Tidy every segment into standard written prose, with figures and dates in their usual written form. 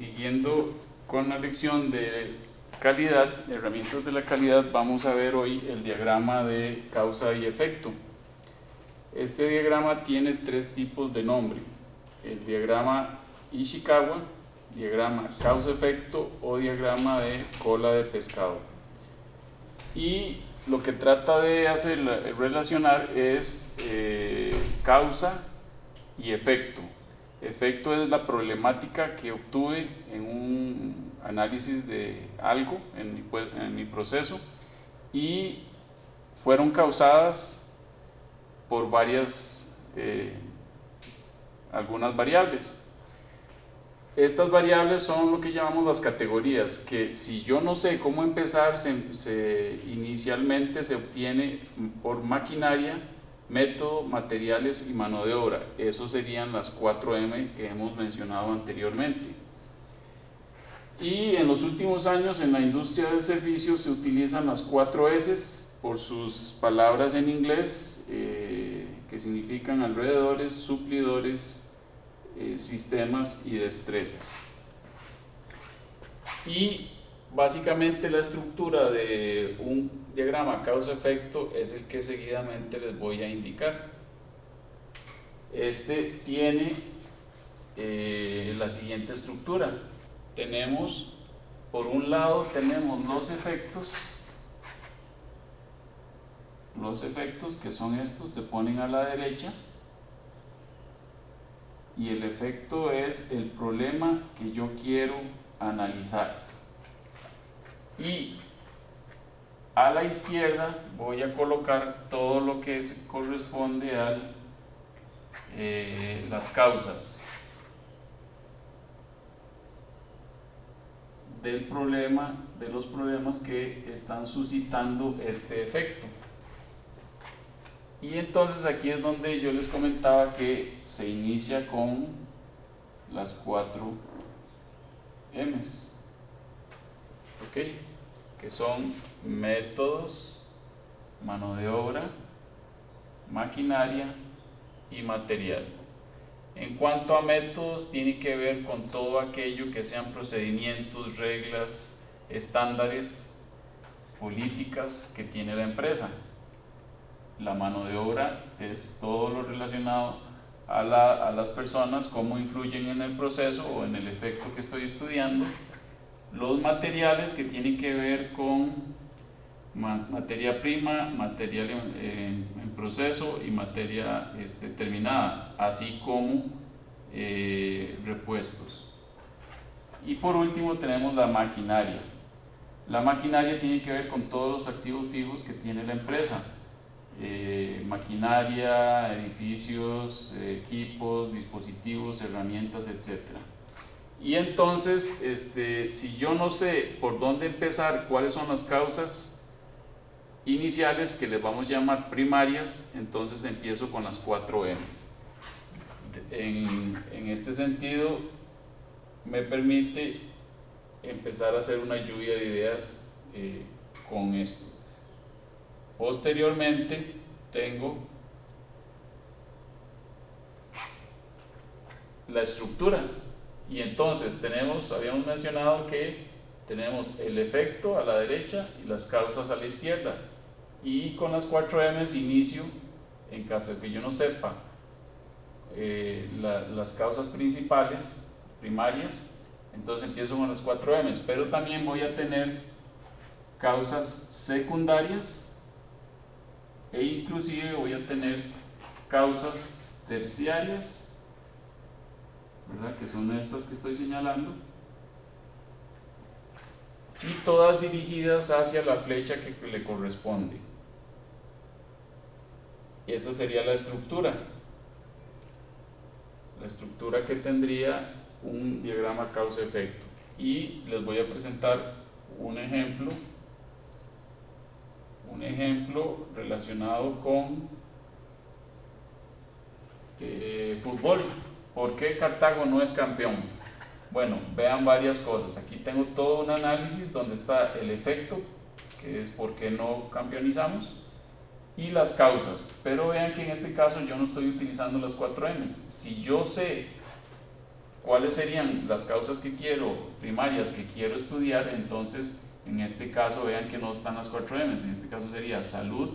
Siguiendo con la lección de calidad, herramientas de la calidad, vamos a ver hoy el diagrama de causa y efecto. Este diagrama tiene tres tipos de nombre: el diagrama Ishikawa, diagrama causa-efecto o diagrama de cola de pescado. Y lo que trata de hacer relacionar es causa y efecto. Efecto es la problemática que obtuve en un análisis de algo en mi proceso y fueron causadas por algunas variables. Estas variables son lo que llamamos las categorías, que si yo no sé cómo empezar, inicialmente se obtiene por maquinaria, método, materiales y mano de obra. Esos serían las 4M que hemos mencionado anteriormente. Y en los últimos años en la industria del servicio se utilizan las 4S por sus palabras en inglés, que significan alrededores, suplidores, sistemas y destrezas. Y básicamente la estructura de un diagrama causa-efecto es el que seguidamente les voy a indicar. Este tiene la siguiente estructura. Por un lado tenemos los efectos que son estos, se ponen a la derecha, y el efecto es el problema que yo quiero analizar. Y a la izquierda voy a colocar todo lo que corresponde a las causas del problema, de los problemas que están suscitando este efecto. Y entonces aquí es donde yo les comentaba que se inicia con las 4 M's, ¿ok? Que son métodos, mano de obra, maquinaria y material. En cuanto a métodos, tiene que ver con todo aquello que sean procedimientos, reglas, estándares, políticas que tiene la empresa. La mano de obra es todo lo relacionado a las personas, cómo influyen en el proceso o en el efecto que estoy estudiando. Los materiales, que tienen que ver con materia prima, material en proceso y materia terminada, así como repuestos. Y por último tenemos la maquinaria. La maquinaria tiene que ver con todos los activos fijos que tiene la empresa. Maquinaria, edificios, equipos, dispositivos, herramientas, etc. Y entonces, si yo no sé por dónde empezar, cuáles son las causas iniciales, que les vamos a llamar primarias, entonces empiezo con las 4 M's. En este sentido, me permite empezar a hacer una lluvia de ideas con esto. Posteriormente tengo la estructura, y entonces habíamos mencionado que tenemos el efecto a la derecha y las causas a la izquierda, y con las 4 M's inicio, en caso de que yo no sepa las causas primarias, entonces empiezo con las 4 M's, pero también voy a tener causas secundarias e inclusive voy a tener causas terciarias, ¿verdad? Que son estas que estoy señalando, y todas dirigidas hacia la flecha que le corresponde. Y esa sería la estructura que tendría un diagrama causa-efecto. Y les voy a presentar un ejemplo relacionado con fútbol. ¿Por qué Cartago no es campeón? Bueno, vean varias cosas. Aquí tengo todo un análisis donde está el efecto, que es por qué no campeonizamos, y las causas. Pero vean que en este caso yo no estoy utilizando las 4 M's. Si yo sé ¿Cuáles serían las causas que quiero, primarias que quiero estudiar? Entonces, en este caso, vean que no están las 4 M's, en este caso sería salud,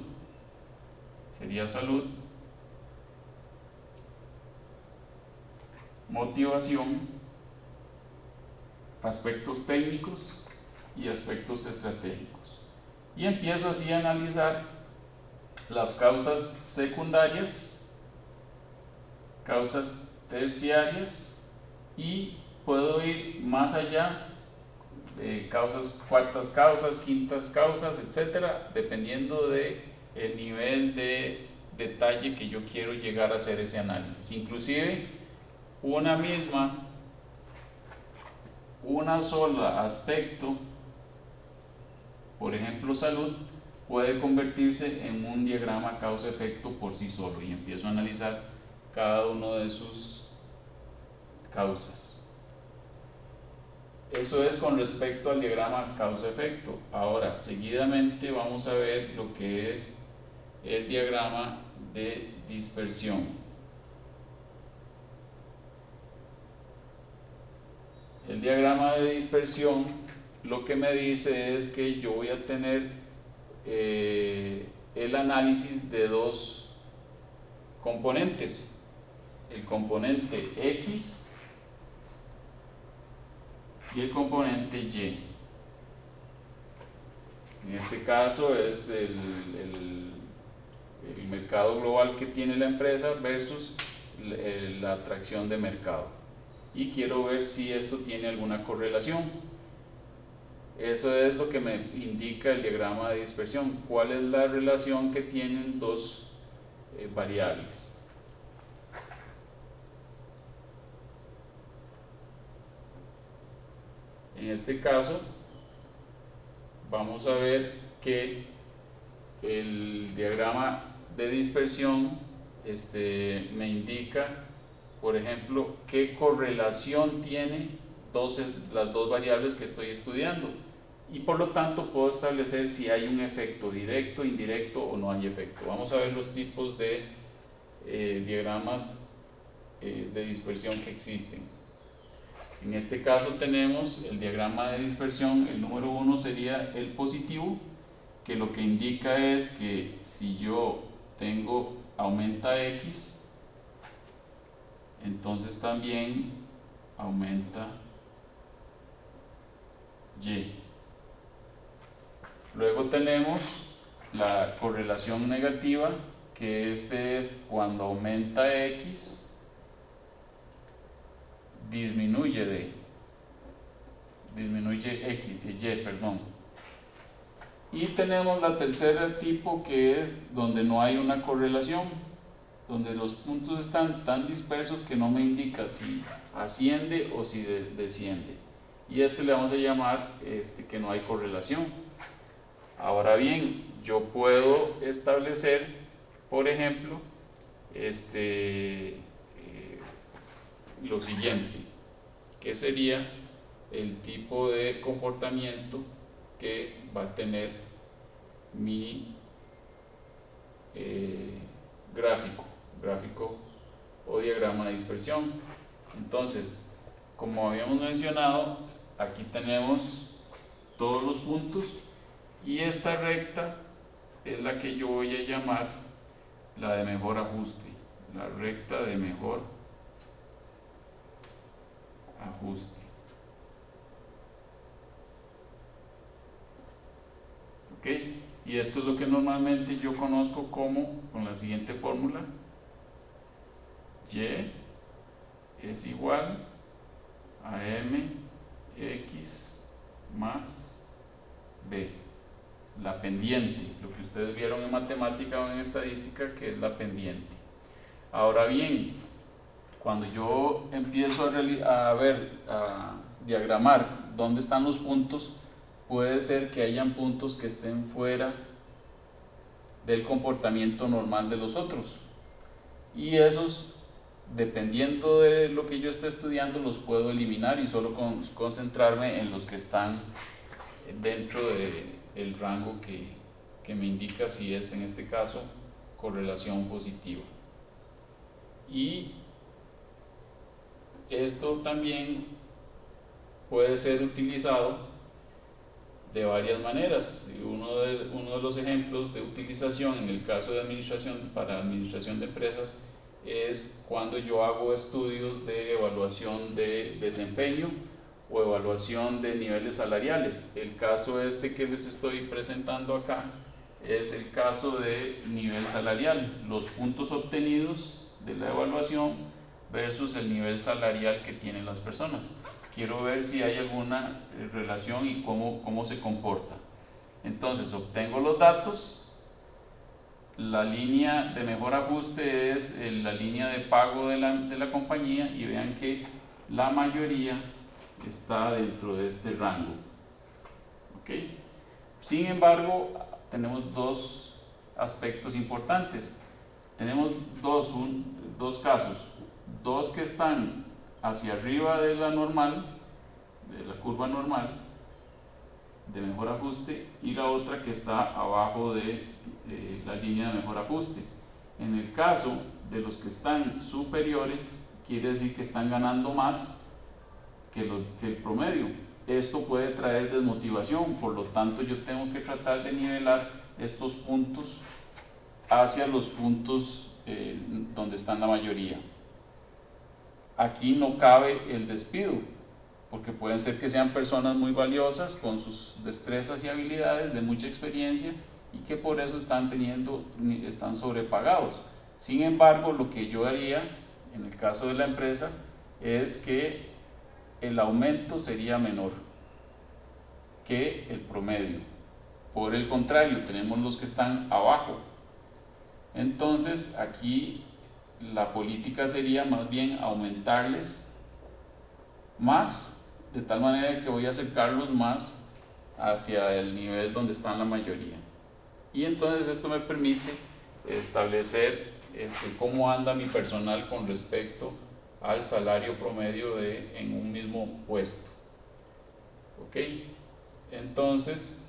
motivación, aspectos técnicos y aspectos estratégicos. Y empiezo así a analizar las causas secundarias, causas terciarias, y puedo ir más allá, causas, cuartas causas, quintas causas, etcétera, dependiendo de el nivel de detalle que yo quiero llegar a hacer ese análisis. Inclusive una sola aspecto, por ejemplo salud, puede convertirse en un diagrama causa-efecto por sí solo, y empiezo a analizar cada uno de sus causas. Eso es con respecto al diagrama causa-efecto. Ahora, seguidamente vamos a ver lo que es el diagrama de dispersión. El diagrama de dispersión lo que me dice es que yo voy a tener el análisis de dos componentes, el componente X y el componente Y. En este caso es el mercado global que tiene la empresa versus la atracción de mercado, y quiero ver si esto tiene alguna correlación. Eso es lo que me indica el diagrama de dispersión, cuál es la relación que tienen dos variables. En este caso vamos a ver que el diagrama de dispersión me indica, por ejemplo, qué correlación tiene las dos variables que estoy estudiando, y por lo tanto puedo establecer si hay un efecto directo, indirecto o no hay efecto. Vamos a ver los tipos de diagramas de dispersión que existen. En este caso tenemos el diagrama de dispersión. El número 1 sería el positivo, que lo que indica es que si yo tengo aumenta X, entonces también aumenta Y. Luego tenemos la correlación negativa, que es cuando aumenta X, disminuye Y, perdón. Y tenemos la tercera tipo, que es donde no hay una correlación, donde los puntos están tan dispersos que no me indica si asciende o si desciende, y le vamos a llamar que no hay correlación. Ahora bien, yo puedo establecer, por ejemplo, lo siguiente, que sería el tipo de comportamiento que va a tener mi gráfico o diagrama de dispersión. Entonces, como habíamos mencionado, aquí tenemos todos los puntos, y esta recta es la que yo voy a llamar la de mejor ajuste, la recta de mejor ajuste. ¿Ok? Y esto es lo que normalmente yo conozco como, con la siguiente fórmula: Y es igual a mx más b, la pendiente, lo que ustedes vieron en matemática o en estadística, que es la pendiente. Ahora bien, cuando yo empiezo a diagramar dónde están los puntos, puede ser que hayan puntos que estén fuera del comportamiento normal de los otros, y esos, dependiendo de lo que yo esté estudiando, los puedo eliminar y solo concentrarme en los que están dentro del rango que me indica si es, en este caso, correlación positiva. Y esto también puede ser utilizado de varias maneras. Uno de los ejemplos de utilización en el caso de administración, para administración de empresas, es cuando yo hago estudios de evaluación de desempeño o evaluación de niveles salariales. El caso que les estoy presentando acá es el caso de nivel salarial, los puntos obtenidos de la evaluación versus el nivel salarial que tienen las personas. Quiero ver si hay alguna relación y cómo se comporta. Entonces obtengo los datos, la línea de mejor ajuste es la línea de pago de la compañía, y vean que la mayoría está dentro de este rango. ¿Okay? Sin embargo, tenemos dos aspectos importantes. Tenemos dos casos, dos que están hacia arriba de la normal, de la curva normal de mejor ajuste, y la otra que está abajo de la línea de mejor ajuste. En el caso de los que están superiores, quiere decir que están ganando más que el promedio. Esto puede traer desmotivación, por lo tanto yo tengo que tratar de nivelar estos puntos hacia los puntos donde están la mayoría. Aquí no cabe el despido, porque pueden ser que sean personas muy valiosas con sus destrezas y habilidades, de mucha experiencia, y que por eso están sobrepagados. Sin embargo, lo que yo haría en el caso de la empresa es que el aumento sería menor que el promedio. Por el contrario, tenemos los que están abajo. Entonces aquí la política sería más bien aumentarles más, de tal manera que voy a acercarlos más hacia el nivel donde están la mayoría. Y entonces esto me permite establecer cómo anda mi personal con respecto al salario promedio en un mismo puesto. ¿Ok? Entonces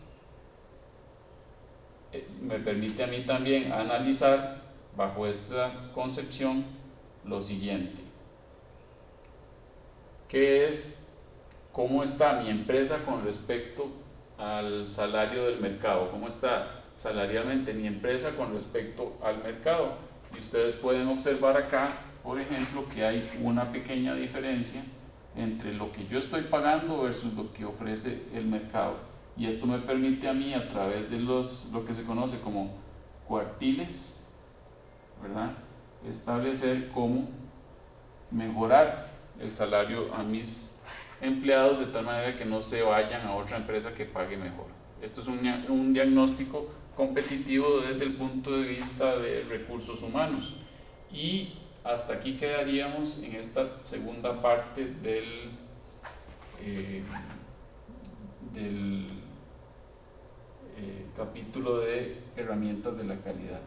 me permite a mí también analizar bajo esta concepción lo siguiente, que es cómo está mi empresa con respecto al salario del mercado, cómo está salarialmente mi empresa con respecto al mercado. Y ustedes pueden observar acá, por ejemplo, que hay una pequeña diferencia entre lo que yo estoy pagando versus lo que ofrece el mercado. Y esto me permite a mí, a través de lo que se conoce como cuartiles, ¿verdad?, establecer cómo mejorar el salario a mis empleados de tal manera que no se vayan a otra empresa que pague mejor. Esto es un diagnóstico competitivo desde el punto de vista de recursos humanos. Y hasta aquí quedaríamos en esta segunda parte del capítulo de herramientas de la calidad.